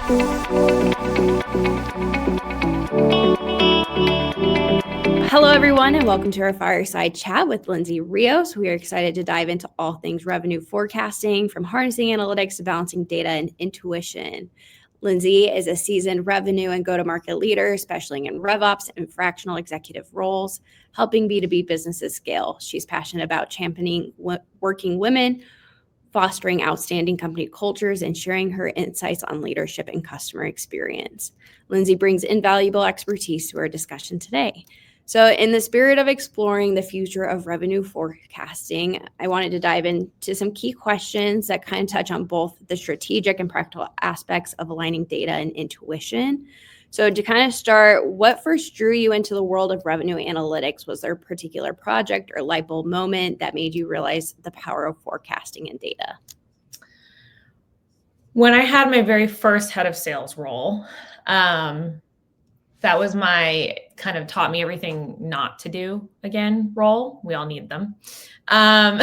Hello, everyone, and welcome to our fireside chat with Lindsay Rios. We are excited to dive into all things revenue forecasting, from harnessing analytics to balancing data and intuition. Lindsay is a seasoned revenue and go-to-market leader, especially in RevOps and fractional executive roles, helping B2B businesses scale. She's passionate about championing working women, fostering outstanding company cultures, and sharing her insights on leadership and customer experience. Lindsay brings invaluable expertise to our discussion today. So in the spirit of exploring the future of revenue forecasting, I wanted to dive into some key questions that kind of touch on both the strategic and practical aspects of aligning data and intuition. So to kind of start, what first drew you into the world of revenue analytics? Was there a particular project or light bulb moment that made you realize the power of forecasting and data? When I had my very first head of sales role, that was my kind of taught me everything not to do again role. We all need them. I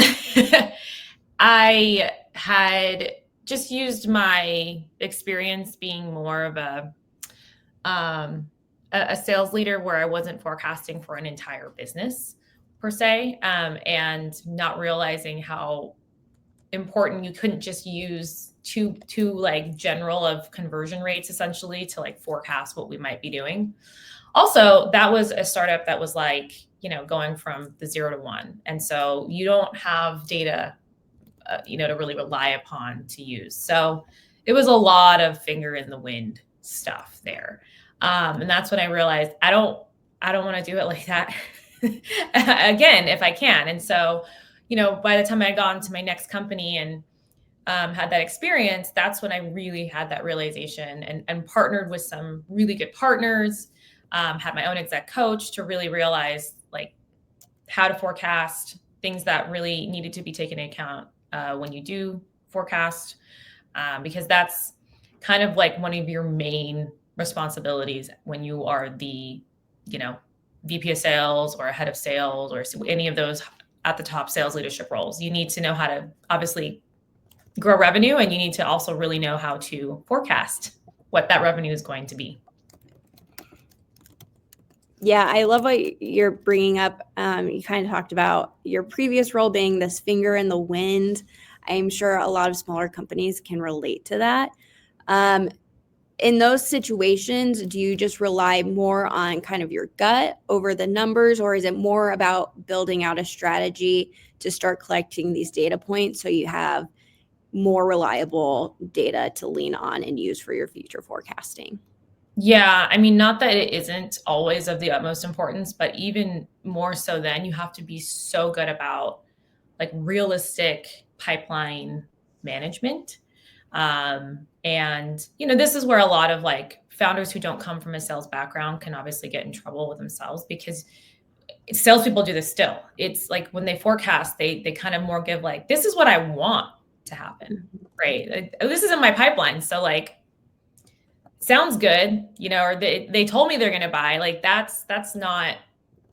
had just used my experience being more of a sales leader where I wasn't forecasting for an entire business per se, and not realizing how important you couldn't just use two like general of conversion rates essentially to like forecast what we might be doing. Also, that was a startup that was like, going from the 0 to 1. And so you don't have data, to really rely upon to use. So it was a lot of finger in the wind stuff there. And that's when I realized I don't want to do it like that again, if I can. And so, by the time I got into my next company and had that experience, that's when I really had that realization and partnered with some really good partners, had my own exec coach to really realize like how to forecast things that really needed to be taken into account when you do forecast, because that's kind of like one of your main responsibilities when you are the, VP of sales or a head of sales or any of those at the top sales leadership roles. You need to know how to obviously grow revenue, and you need to also really know how to forecast what that revenue is going to be. Yeah, I love what you're bringing up. You kind of talked about your previous role being this finger in the wind. I'm sure a lot of smaller companies can relate to that. In those situations, do you just rely more on kind of your gut over the numbers, or is it more about building out a strategy to start collecting these data points so you have more reliable data to lean on and use for your future forecasting? Yeah, I mean, not that it isn't always of the utmost importance, but even more so then you have to be so good about like realistic pipeline management. And, this is where a lot of like founders who don't come from a sales background can obviously get in trouble with themselves, because salespeople do this still. It's like when they forecast, they kind of more give like, this is what I want to happen, right? This is in my pipeline. So like, sounds good, or they told me they're going to buy. Like that's not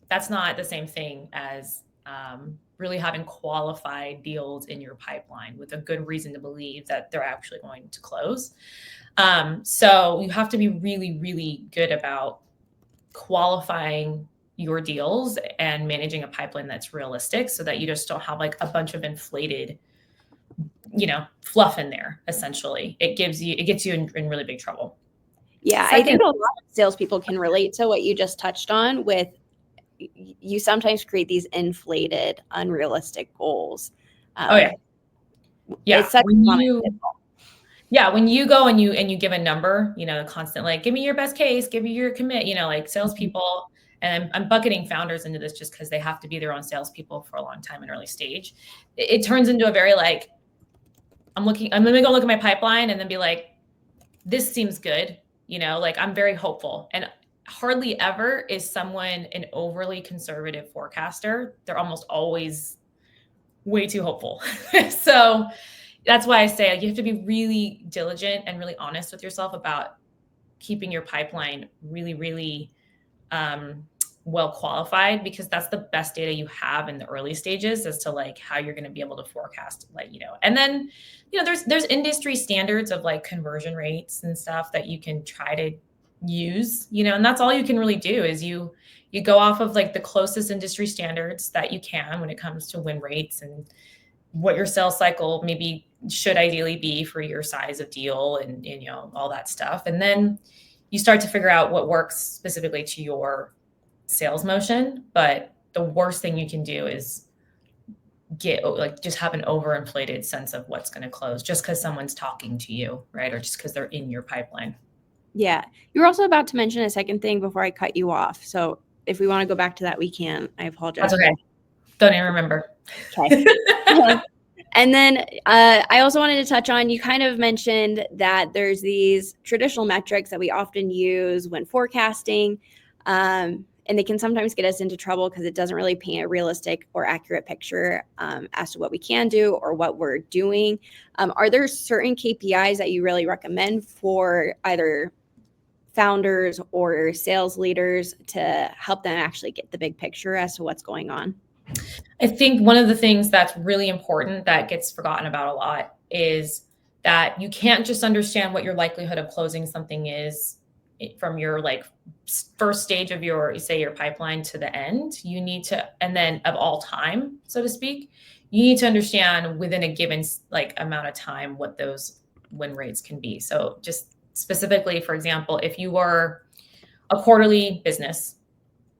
the same thing as really having qualified deals in your pipeline with a good reason to believe that they're actually going to close. So you have to be really, really good about qualifying your deals and managing a pipeline that's realistic so that you just don't have like a bunch of inflated, fluff in there. Essentially, it gets you in really big trouble. Yeah, I think a lot of salespeople can relate to what you just touched on with you sometimes create these inflated, unrealistic goals. Yeah. It's such when you go and you give a number, constant, like, give me your best case, give me your commit, like salespeople, and I'm bucketing founders into this just because they have to be their own salespeople for a long time in early stage. It turns into a very like, I'm going to go look at my pipeline and then be like, this seems good. Like I'm very hopeful, and hardly ever is someone an overly conservative forecaster. They're almost always way too hopeful. So that's why I say you have to be really diligent and really honest with yourself about keeping your pipeline really, really well qualified, because that's the best data you have in the early stages as to like how you're going to be able to forecast, like, and then, there's industry standards of like conversion rates and stuff that you can try to use, and that's all you can really do is you go off of like the closest industry standards that you can when it comes to win rates and what your sales cycle maybe should ideally be for your size of deal and all that stuff. And then you start to figure out what works specifically to your sales motion. But the worst thing you can do is just have an overinflated sense of what's going to close just because someone's talking to you, right? Or just because they're in your pipeline. Yeah. You were also about to mention a second thing before I cut you off. So if we want to go back to that, we can. I apologize. That's okay. Don't even remember. Okay. And then I also wanted to touch on, you kind of mentioned that there's these traditional metrics that we often use when forecasting, and they can sometimes get us into trouble because it doesn't really paint a realistic or accurate picture as to what we can do or what we're doing. Are there certain KPIs that you really recommend for either founders or sales leaders to help them actually get the big picture as to what's going on? I think one of the things that's really important that gets forgotten about a lot is that you can't just understand what your likelihood of closing something is from your like first stage of your pipeline to the end. You need to, and then of all time, so to speak, you need to understand within a given like amount of time what those win rates can be. So just specifically, for example, if you were a quarterly business,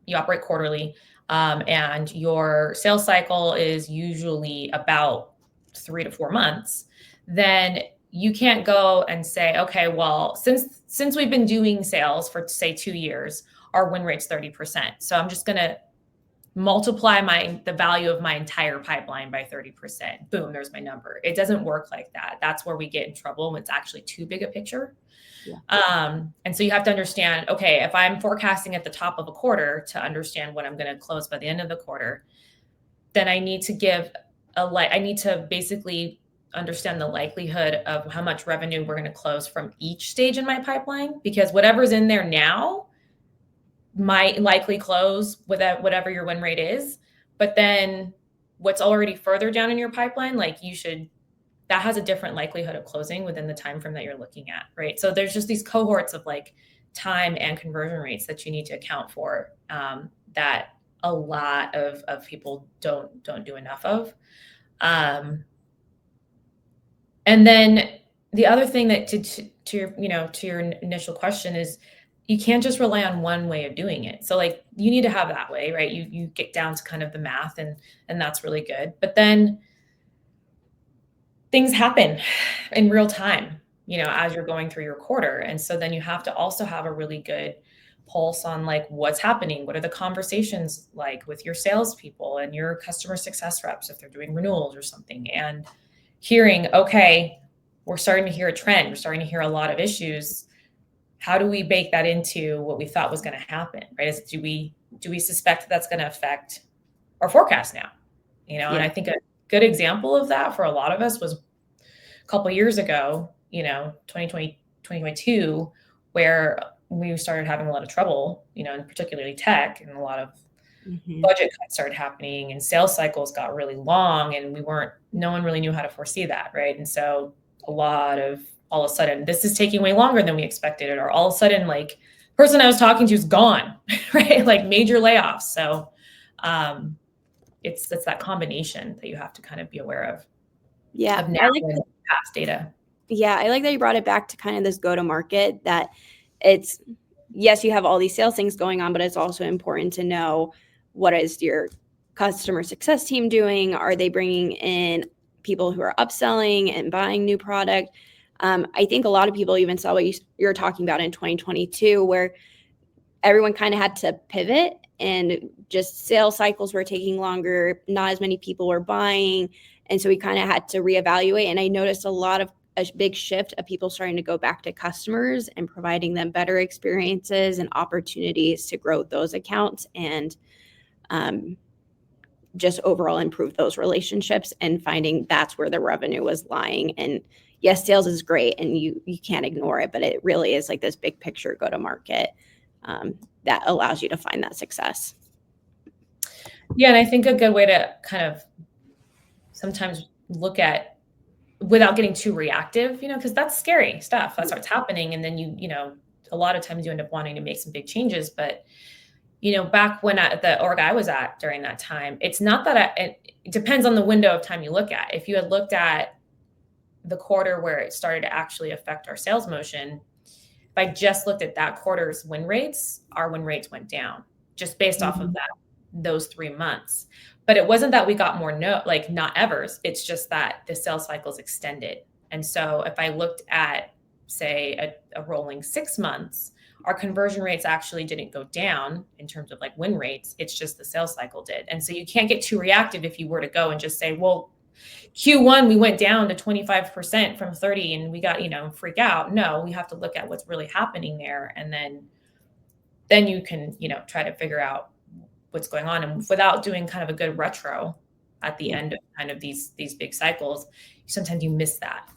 you operate quarterly, and your sales cycle is usually about 3 to 4 months, then you can't go and say, okay, well, since we've been doing sales for say 2 years, our win rate's 30%. So I'm just going to multiply the value of my entire pipeline by 30%. Boom, there's my number. It doesn't work like that. That's where we get in trouble when it's actually too big a picture. Yeah. And so you have to understand, okay, if I'm forecasting at the top of a quarter to understand what I'm going to close by the end of the quarter, then I need to basically understand the likelihood of how much revenue we're going to close from each stage in my pipeline, because whatever's in there now might likely close with whatever your win rate is. But then what's already further down in your pipeline, that has a different likelihood of closing within the time frame that you're looking at, right? So there's just these cohorts of like time and conversion rates that you need to account for, that a lot of people don't do enough of. And then the other thing that to your initial question is, you can't just rely on one way of doing it. So like you need to have that way, right? You get down to kind of the math and that's really good. But then things happen in real time, as you're going through your quarter. And so then you have to also have a really good pulse on like what's happening. What are the conversations like with your salespeople and your customer success reps if they're doing renewals or something, and hearing, okay, we're starting to hear a trend. We're starting to hear a lot of issues. How do we bake that into what we thought was going to happen, right? Do we suspect that's going to affect our forecast now? Yeah. And I think a good example of that for a lot of us was a couple of years ago, 2020, 2022, where we started having a lot of trouble, and particularly tech, and a lot of budget cuts started happening and sales cycles got really long, and no one really knew how to foresee that, right? And so all of a sudden, this is taking way longer than we expected, or all of a sudden, like, person I was talking to is gone, right? Like major layoffs. So it's that combination that you have to kind of be aware of. Yeah. Of now and past data. Yeah. I like that you brought it back to kind of this go-to-market, that it's, yes, you have all these sales things going on, but it's also important to know, what is your customer success team doing? Are they bringing in people who are upselling and buying new product? I think a lot of people even saw what you're talking about in 2022, where everyone kind of had to pivot and just sales cycles were taking longer. Not as many people were buying. And so we kind of had to reevaluate. And I noticed a big shift of people starting to go back to customers and providing them better experiences and opportunities to grow those accounts and just overall improve those relationships, and finding that's where the revenue was lying. And yes, sales is great and you can't ignore it, but it really is like this big picture go to market. that allows you to find that success. Yeah, and I think a good way to kind of sometimes look at, without getting too reactive, because that's scary stuff. That's what's happening. And then a lot of times you end up wanting to make some big changes. But, back when at the org I was at during that time, it's not that it depends on the window of time you look at. If you had looked at the quarter where it started to actually affect our sales motion, if I just looked at that quarter's win rates, our win rates went down just based off of those 3 months. But it wasn't that we got more not evers. It's just that the sales cycles extended. And so if I looked at, say, a rolling 6 months, our conversion rates actually didn't go down in terms of like win rates. It's just the sales cycle did. And so you can't get too reactive if you were to go and just say, well, Q1, we went down to 25% from 30 and we got, freak out. No, we have to look at what's really happening there. And then you can, try to figure out what's going on. And without doing kind of a good retro at the end of kind of these big cycles, sometimes you miss that.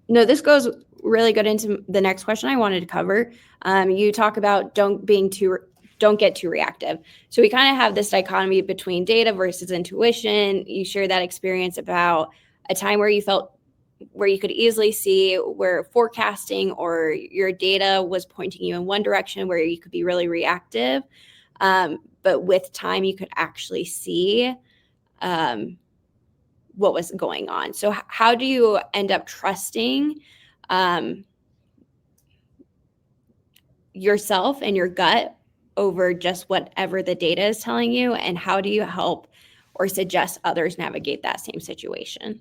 No, this goes really good into the next question I wanted to cover. You talk about don't get too reactive. So we kind of have this dichotomy between data versus intuition. You share that experience about a time where you could easily see where forecasting or your data was pointing you in one direction where you could be really reactive. But with time, you could actually see what was going on. So how do you end up trusting yourself and your gut over just whatever the data is telling you? And how do you help or suggest others navigate that same situation?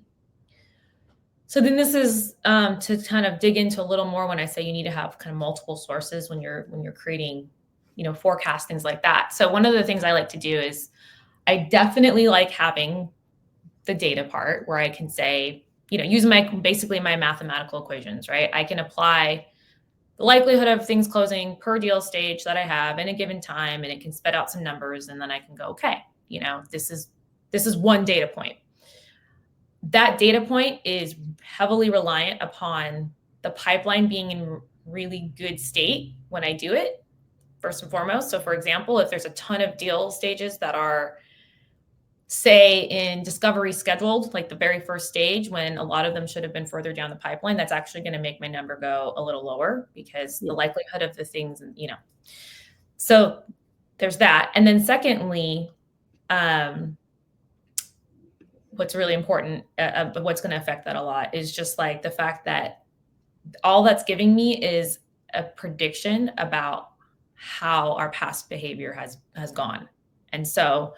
So then this is to kind of dig into a little more when I say you need to have kind of multiple sources when you're creating, forecast, things like that. So one of the things I like to do is I definitely like having the data part where I can say, use basically my mathematical equations, right? I can apply the likelihood of things closing per deal stage that I have in a given time, and it can spit out some numbers, and then I can go, okay, this is one data point. That data point is heavily reliant upon the pipeline being in really good state when I do it, first and foremost. So for example, if there's a ton of deal stages that are, say, in discovery scheduled, like the very first stage, when a lot of them should have been further down the pipeline, that's actually going to make my number go a little lower because the likelihood of the things, so there's that. And then secondly, what's really important, but what's going to affect that a lot is just like the fact that all that's giving me is a prediction about how our past behavior has gone. And so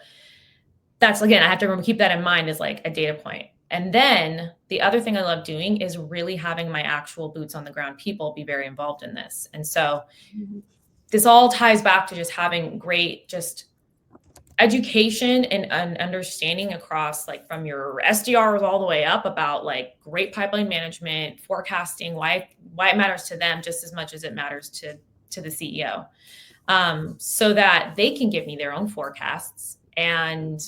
that's, again, I have to remember, keep that in mind as like a data point. And then the other thing I love doing is really having my actual boots on the ground people be very involved in this. And so this all ties back to just having great, just education and understanding across, like from your SDRs all the way up, about like great pipeline management, forecasting, why it matters to them just as much as it matters to the CEO, so that they can give me their own forecasts. And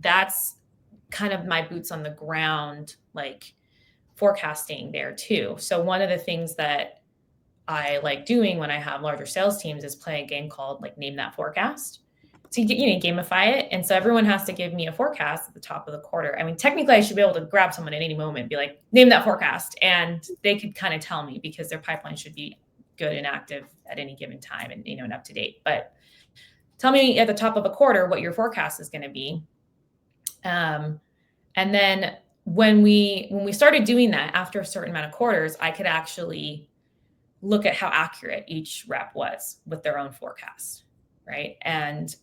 that's kind of my boots on the ground, like forecasting there too. So one of the things that I like doing when I have larger sales teams is play a game called like Name That Forecast. So you gamify it. And so everyone has to give me a forecast at the top of the quarter. I mean, technically I should be able to grab someone at any moment and be like, name that forecast. And they could kind of tell me because their pipeline should be good and active at any given time and, and up to date. But tell me at the top of a quarter what your forecast is going to be. And then when we started doing that, after a certain amount of quarters, I could actually look at how accurate each rep was with their own forecast, right? And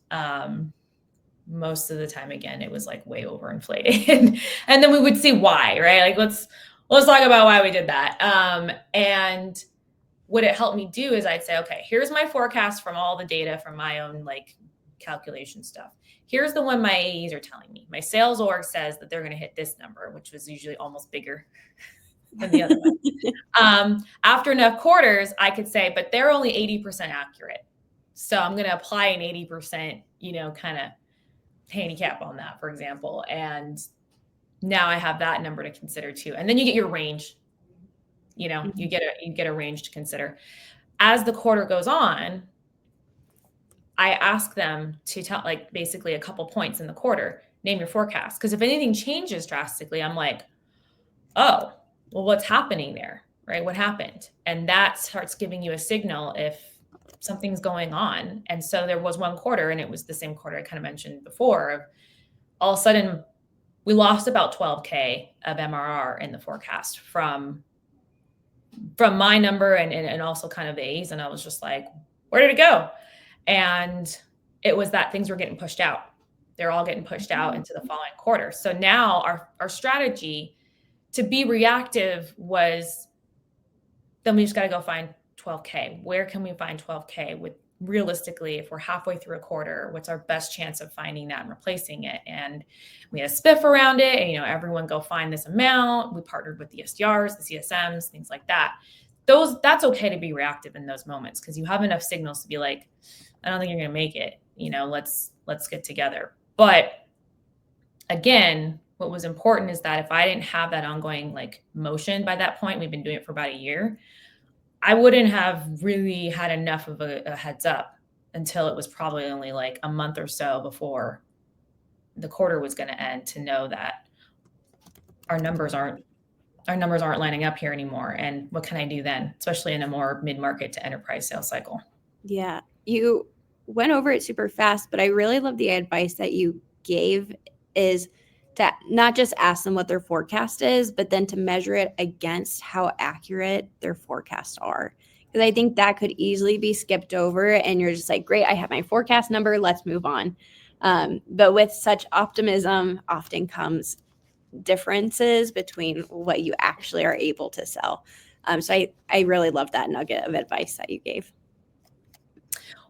most of the time, again, it was like way overinflated. And then we would see why, right? Like let's talk about why we did that. And what it helped me do is I'd say, okay, here's my forecast from all the data from my own like calculation stuff. Here's the one my AEs are telling me. My sales org says that they're going to hit this number, which was usually almost bigger than the other one. After enough quarters, I could say, but they're only 80% accurate. So I'm going to apply an 80%, kind of handicap on that, for example. And now I have that number to consider too. And then you get your range, you get a range to consider. as the quarter goes on, I ask them to tell, like, basically a couple points in the quarter, name your forecast. Because if anything changes drastically, I'm like, oh, well, what's happening there, right? What happened? And that starts giving you a signal if something's going on. And so there was one quarter, and it was the same quarter I kind of mentioned before, of all of a sudden we lost about 12K of MRR in the forecast from my number and also kind of A's. And I was just like, where did it go? And it was that things were getting pushed out. They're all getting pushed out into the following quarter. So now our strategy to be reactive was, then we just got to go find 12K. Where can we find 12K with realistically, if we're halfway through a quarter, what's our best chance of finding that and replacing it? And we had a spiff around it, and, everyone go find this amount. We partnered with the SDRs, the CSMs, things like that. That's okay to be reactive in those moments, because you have enough signals to be like, I don't think you're going to make it. Let's get together. But again, what was important is that if I didn't have that ongoing motion by that point, we've been doing it for about a year, I wouldn't have really had enough of a heads up until it was probably only like a month or so before the quarter was going to end to know that our numbers aren't lining up here anymore. And what can I do then, especially in a more mid-market to enterprise sales cycle? Yeah, you went over it super fast, but I really love the advice that you gave, is to not just ask them what their forecast is, but then to measure it against how accurate their forecasts are. Because I think that could easily be skipped over, and you're just like, great, I have my forecast number, let's move on. But with such optimism often comes differences between what you actually are able to sell. So I really love that nugget of advice that you gave.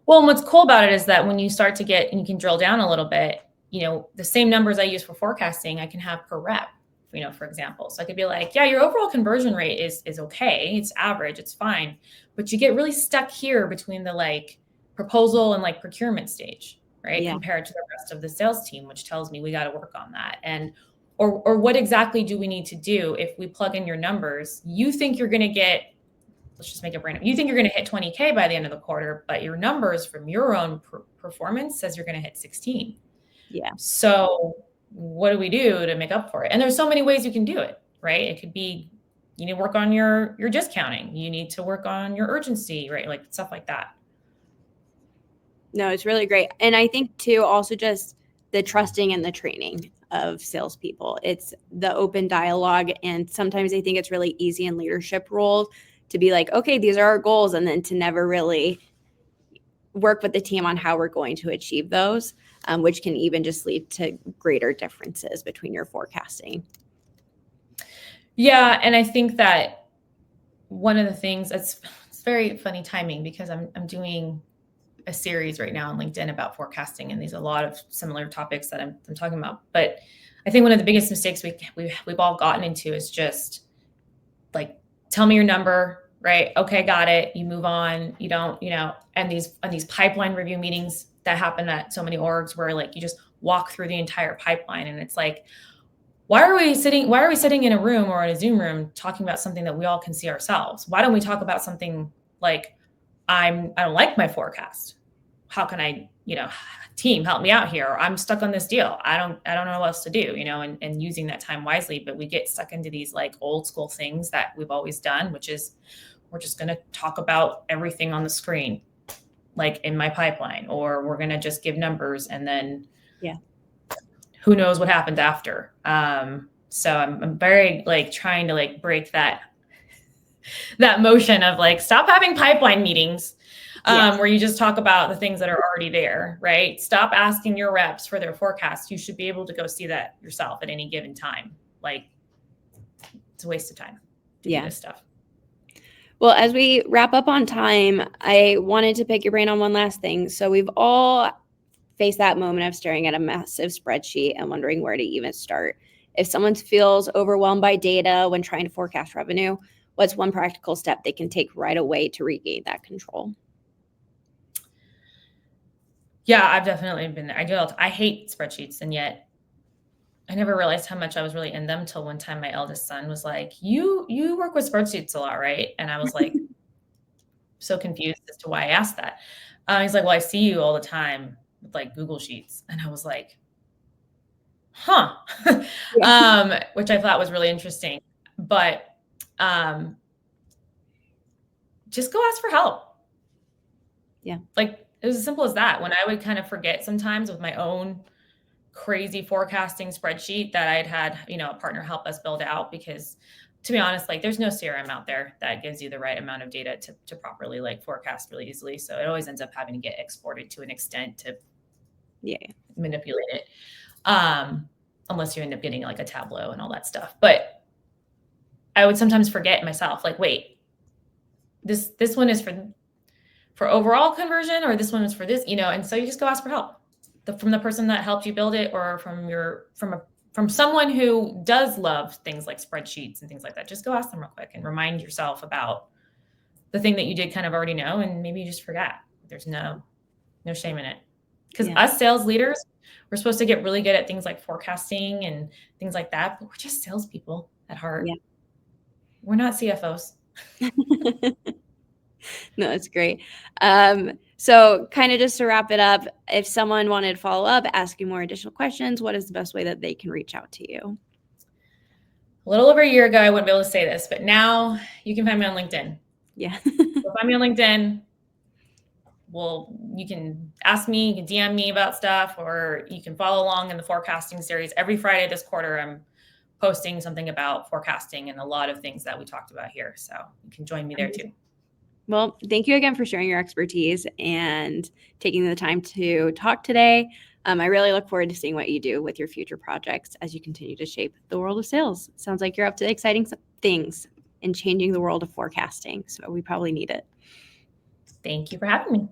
Well, and what's cool about it is that when you start to get, and you can drill down a little bit, the same numbers I use for forecasting, I can have per rep, for example. So I could be like, yeah, your overall conversion rate is okay. It's average. It's fine. But you get really stuck here between the proposal and procurement stage, right? Yeah. Compared to the rest of the sales team, which tells me we got to work on that. And, or what exactly do we need to do if we plug in your numbers? You think you're going to get, let's just make it random. You think you're going to hit 20K by the end of the quarter, but your numbers from your own performance says you're going to hit 16. Yeah. So what do we do to make up for it? And there's so many ways you can do it, right? It could be, you need to work on your discounting. You need to work on your urgency, right? Stuff like that. No, it's really great. And I think too, also just the trusting and the training of salespeople. It's the open dialogue. And sometimes I think it's really easy in leadership roles to be like, okay, these are our goals. And then to never really work with the team on how we're going to achieve those, which can even just lead to greater differences between your forecasting. Yeah. And I think that one of the things, it's very funny timing, because I'm doing a series right now on LinkedIn about forecasting, and there's a lot of similar topics that I'm talking about. But I think one of the biggest mistakes we've all gotten into is just tell me your number, right? Okay, got it. You move on. You don't, and these pipeline review meetings that happen at so many orgs where you just walk through the entire pipeline, and it's like, why are we sitting in a room or in a Zoom room talking about something that we all can see ourselves? Why don't we talk about something like, I don't like my forecast. How can I, team, help me out here? Or I'm stuck on this deal. I don't know what else to do, and using that time wisely. But we get stuck into these old school things that we've always done, which is we're just going to talk about everything on the screen, in my pipeline, or we're going to just give numbers, and then who knows what happens after. So I'm very trying to break that motion of stop having pipeline meetings where you just talk about the things that are already there, right? Stop asking your reps for their forecast. You should be able to go see that yourself at any given time. It's a waste of time to do this stuff. Well, as we wrap up on time, I wanted to pick your brain on one last thing. So we've all faced that moment of staring at a massive spreadsheet and wondering where to even start. If someone feels overwhelmed by data when trying to forecast revenue, what's one practical step they can take right away to regain that control? Yeah, I've definitely been there. I hate spreadsheets, and yet I never realized how much I was really in them till one time my eldest son was like, you work with spreadsheets a lot, right? And I was like, so confused as to why I asked that. He's like, well, I see you all the time with like Google Sheets. And I was like, huh, Yeah. which I thought was really interesting. But just go ask for help. Yeah. Like it was as simple as that. When I would kind of forget sometimes with my own crazy forecasting spreadsheet that I'd had, a partner help us build out, because to be honest, like there's no CRM out there that gives you the right amount of data to properly like forecast really easily. So it always ends up having to get exported to an extent to manipulate it. Unless you end up getting like a Tableau and all that stuff. But I would sometimes forget myself, like, wait, this one is for overall conversion, or this one is for this, and so you just go ask for help from the person that helped you build it, or from someone who does love things like spreadsheets and things like that. Just go ask them real quick and remind yourself about the thing that you did kind of already know, and maybe you just forgot. There's no shame in it. Because us sales leaders, we're supposed to get really good at things like forecasting and things like that, but we're just salespeople at heart. Yeah. We're not CFOs. No, that's great. So kind of just to wrap it up, if someone wanted to follow up, ask you more additional questions, what is the best way that they can reach out to you? A little over a year ago, I wouldn't be able to say this, but now you can find me on LinkedIn. Yeah. So find me on LinkedIn. Well, you can ask me, you can DM me about stuff, or you can follow along in the forecasting series. Every Friday this quarter, I'm posting something about forecasting and a lot of things that we talked about here. So you can join me there too. Well, thank you again for sharing your expertise and taking the time to talk today. I really look forward to seeing what you do with your future projects as you continue to shape the world of sales. Sounds like you're up to exciting things in changing the world of forecasting. So we probably need it. Thank you for having me.